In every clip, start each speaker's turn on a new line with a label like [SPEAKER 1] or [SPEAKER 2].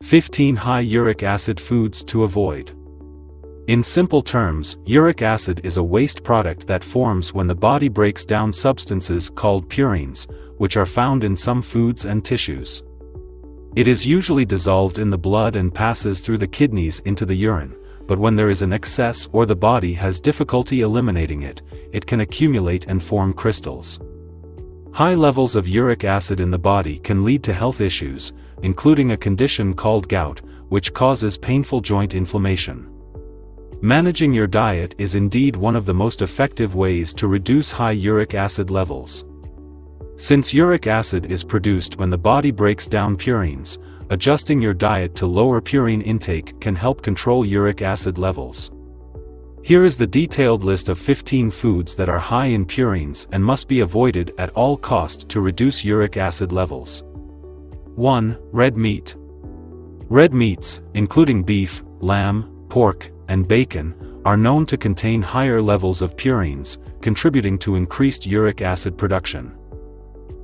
[SPEAKER 1] 15 high uric acid foods to avoid. In simple terms, uric acid is a waste product that forms when the body breaks down substances called purines, which are found in some foods and tissues. It is usually dissolved in the blood and passes through the kidneys into the urine, but when there is an excess or the body has difficulty eliminating it, it can accumulate and form crystals. High levels of uric acid in the body can lead to health issues, including a condition called gout, which causes painful joint inflammation. Managing your diet is indeed one of the most effective ways to reduce high uric acid levels. Since uric acid is produced when the body breaks down purines, adjusting your diet to lower purine intake can help control uric acid levels. Here is the detailed list of 15 foods that are high in purines and must be avoided at all costs to reduce uric acid levels. 1. Red meat. Red meats, including beef, lamb, pork, and bacon, are known to contain higher levels of purines, contributing to increased uric acid production.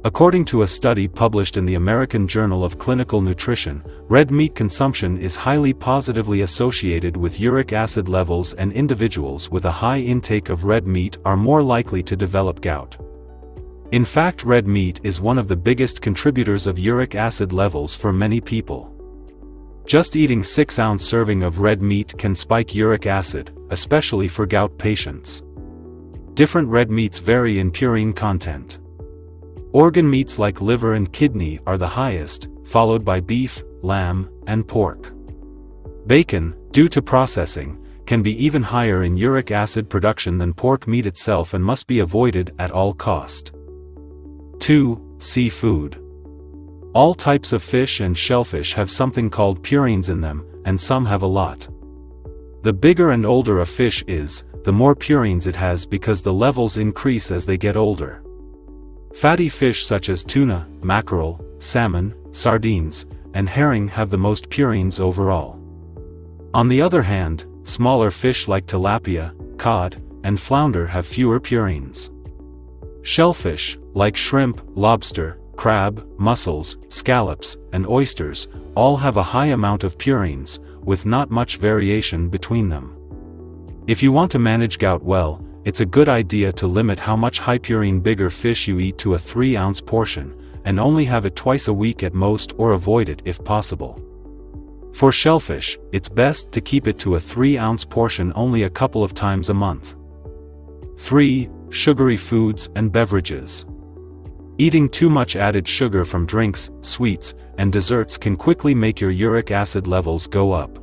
[SPEAKER 1] According to a study published in the American Journal of Clinical Nutrition, red meat consumption is highly positively associated with uric acid levels, and individuals with a high intake of red meat are more likely to develop gout. In fact, red meat is one of the biggest contributors of uric acid levels for many people. Just eating 6-ounce serving of red meat can spike uric acid, especially for gout patients. Different red meats vary in purine content. Organ meats like liver and kidney are the highest, followed by beef, lamb, and pork. Bacon, due to processing, can be even higher in uric acid production than pork meat itself and must be avoided at all cost. 2. Seafood. All types of fish and shellfish have something called purines in them, and some have a lot. The bigger and older a fish is, the more purines it has because the levels increase as they get older. Fatty fish such as tuna, mackerel, salmon, sardines, and herring have the most purines overall. On the other hand, smaller fish like tilapia, cod, and flounder have fewer purines. Shellfish, like shrimp, lobster, crab, mussels, scallops, and oysters, all have a high amount of purines, with not much variation between them. If you want to manage gout well, it's a good idea to limit how much high purine bigger fish you eat to a 3-ounce portion, and only have it twice a week at most or avoid it if possible. For shellfish, it's best to keep it to a 3-ounce portion only a couple of times a month. 3. Sugary foods and beverages. Eating too much added sugar from drinks, sweets, and desserts can quickly make your uric acid levels go up.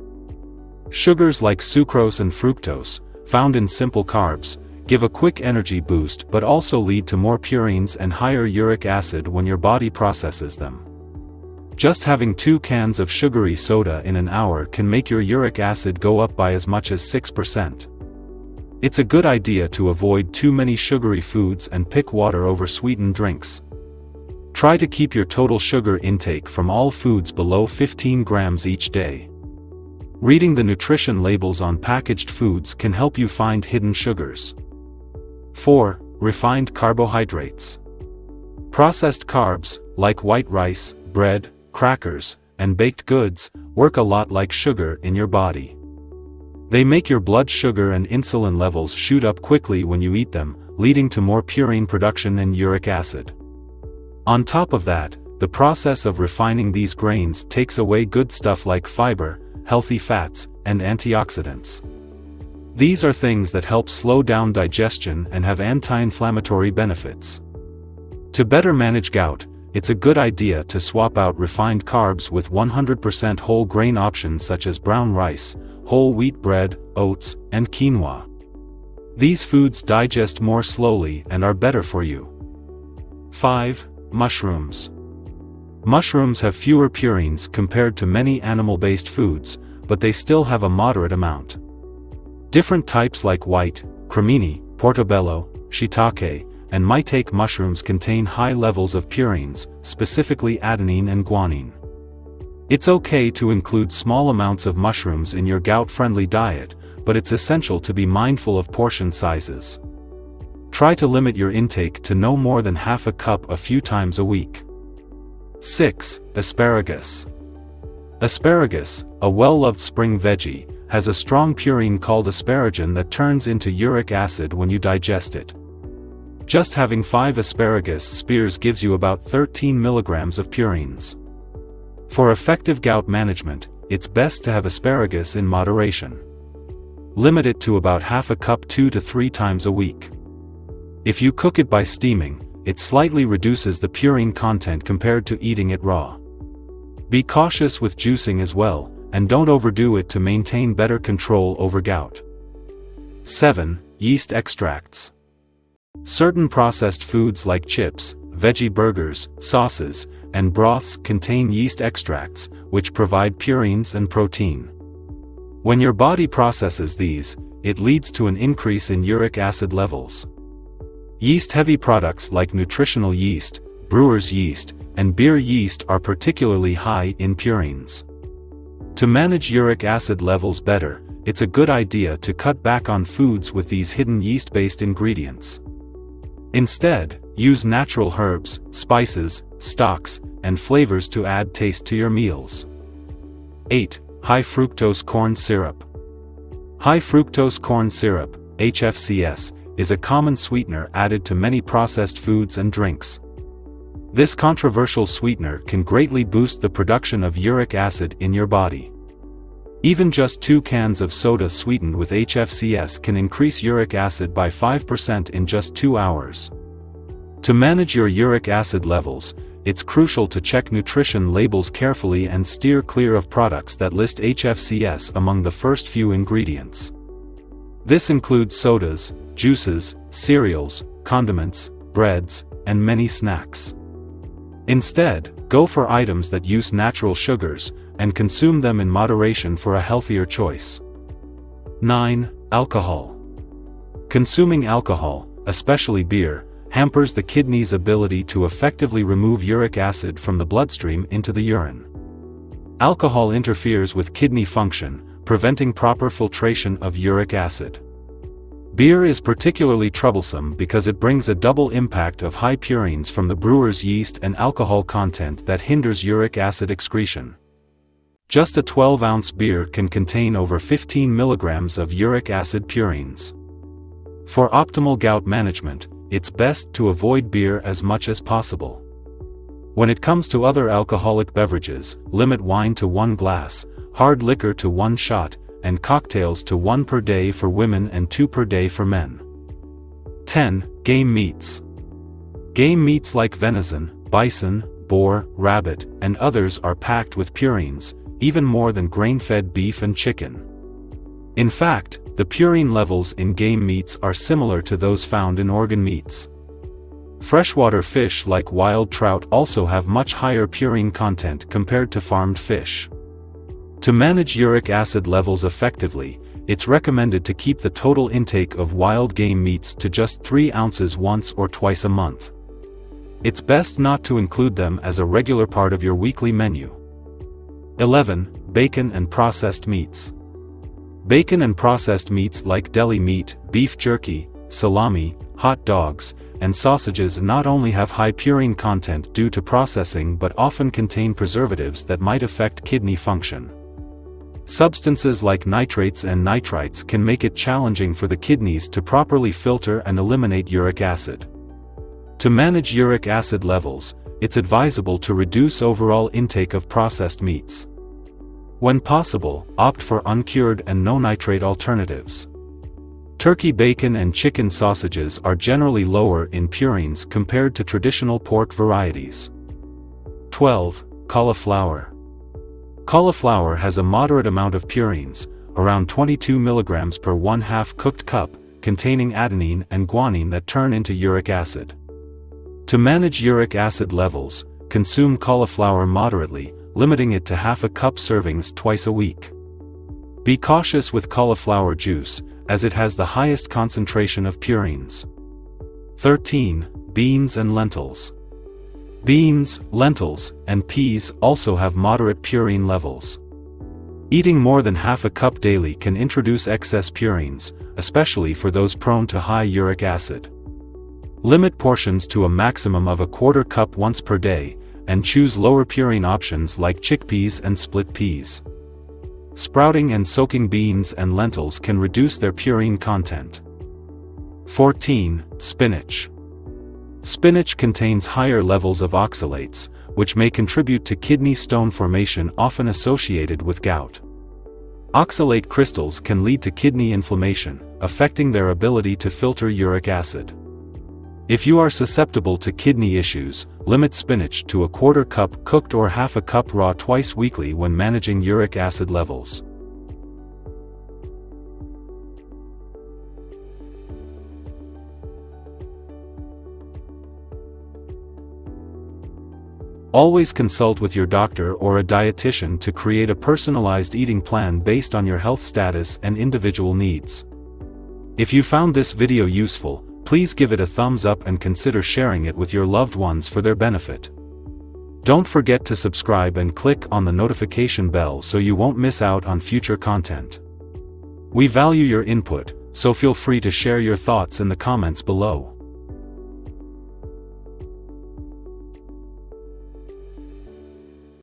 [SPEAKER 1] Sugars like sucrose and fructose, found in simple carbs, give a quick energy boost but also lead to more purines and higher uric acid when your body processes them. Just having 2 cans of sugary soda in an hour can make your uric acid go up by as much as 6%. It's a good idea to avoid too many sugary foods and pick water over sweetened drinks. Try to keep your total sugar intake from all foods below 15 grams each day. Reading the nutrition labels on packaged foods can help you find hidden sugars. 4. Refined carbohydrates. Processed carbs, like white rice, bread, crackers, and baked goods, work a lot like sugar in your body. They make your blood sugar and insulin levels shoot up quickly when you eat them, leading to more purine production and uric acid. On top of that, the process of refining these grains takes away good stuff like fiber, healthy fats, and antioxidants. These are things that help slow down digestion and have anti-inflammatory benefits. To better manage gout, it's a good idea to swap out refined carbs with 100% whole grain options such as brown rice, whole wheat bread, oats, and quinoa. These foods digest more slowly and are better for you. 5. Mushrooms. Mushrooms have fewer purines compared to many animal-based foods, but they still have a moderate amount. Different types like white, cremini, portobello, shiitake, and maitake mushrooms contain high levels of purines, specifically adenine and guanine. It's okay to include small amounts of mushrooms in your gout-friendly diet, but it's essential to be mindful of portion sizes. Try to limit your intake to no more than half a cup a few times a week. 6. Asparagus. Asparagus, a well-loved spring veggie, has a strong purine called asparagine that turns into uric acid when you digest it. Just having 5 asparagus spears gives you about 13 milligrams of purines. For effective gout management, it's best to have asparagus in moderation. Limit it to about half a cup 2 to 3 times a week. If you cook it by steaming, it slightly reduces the purine content compared to eating it raw. Be cautious with juicing as well, and don't overdo it to maintain better control over gout. 7. Yeast extracts. Certain processed foods like chips, veggie burgers, sauces, and broths contain yeast extracts, which provide purines and protein. When your body processes these, it leads to an increase in uric acid levels. Yeast-heavy products like nutritional yeast, brewer's yeast, and beer yeast are particularly high in purines. To manage uric acid levels better, it's a good idea to cut back on foods with these hidden yeast-based ingredients. Instead, use natural herbs, spices, stocks, and flavors to add taste to your meals. 8. High fructose corn syrup. High fructose corn syrup, HFCS, is a common sweetener added to many processed foods and drinks. This controversial sweetener can greatly boost the production of uric acid in your body. Even just 2 cans of soda sweetened with HFCS can increase uric acid by 5% in just 2 hours. To manage your uric acid levels, it's crucial to check nutrition labels carefully and steer clear of products that list HFCS among the first few ingredients. This includes sodas, juices, cereals, condiments, breads, and many snacks. Instead, go for items that use natural sugars, and consume them in moderation for a healthier choice. 9. Alcohol. Consuming alcohol, especially beer, hampers the kidney's ability to effectively remove uric acid from the bloodstream into the urine. Alcohol interferes with kidney function, preventing proper filtration of uric acid. Beer is particularly troublesome because it brings a double impact of high purines from the brewer's yeast and alcohol content that hinders uric acid excretion. Just a 12-ounce beer can contain over 15 milligrams of uric acid purines. For optimal gout management, it's best to avoid beer as much as possible. When it comes to other alcoholic beverages, limit wine to 1 glass, hard liquor to 1 shot, and cocktails to 1 per day for women and 2 per day for men. 10. Game meats. Game meats like venison, bison, boar, rabbit, and others are packed with purines, even more than grain-fed beef and chicken. In fact, the purine levels in game meats are similar to those found in organ meats. Freshwater fish like wild trout also have much higher purine content compared to farmed fish. To manage uric acid levels effectively, it's recommended to keep the total intake of wild game meats to just 3 ounces once or twice a month. It's best not to include them as a regular part of your weekly menu. 11. Bacon and processed meats. Bacon and processed meats like deli meat, beef jerky, salami, hot dogs, and sausages not only have high purine content due to processing but often contain preservatives that might affect kidney function. Substances like nitrates and nitrites can make it challenging for the kidneys to properly filter and eliminate uric acid. To manage uric acid levels, it's advisable to reduce overall intake of processed meats. When possible, opt for uncured and no-nitrate alternatives. Turkey bacon and chicken sausages are generally lower in purines compared to traditional pork varieties. 12. Cauliflower. Cauliflower has a moderate amount of purines, around 22 milligrams per 1/2 cooked cup, containing adenine and guanine that turn into uric acid. To manage uric acid levels, consume cauliflower moderately, limiting it to half a cup servings twice a week. Be cautious with cauliflower juice, as it has the highest concentration of purines. 13. Beans and lentils. Beans, lentils, and peas also have moderate purine levels. Eating more than half a cup daily can introduce excess purines, especially for those prone to high uric acid. Limit portions to a maximum of 1/4 cup once per day, and choose lower purine options like chickpeas and split peas. Sprouting and soaking beans and lentils can reduce their purine content. 14. Spinach. Spinach contains higher levels of oxalates, which may contribute to kidney stone formation often associated with gout. Oxalate crystals can lead to kidney inflammation, affecting their ability to filter uric acid. If you are susceptible to kidney issues, limit spinach to a quarter cup cooked or half a cup raw twice weekly when managing uric acid levels. Always consult with your doctor or a dietitian to create a personalized eating plan based on your health status and individual needs. If you found this video useful, please give it a thumbs up and consider sharing it with your loved ones for their benefit. Don't forget to subscribe and click on the notification bell so you won't miss out on future content. We value your input, so feel free to share your thoughts in the comments below.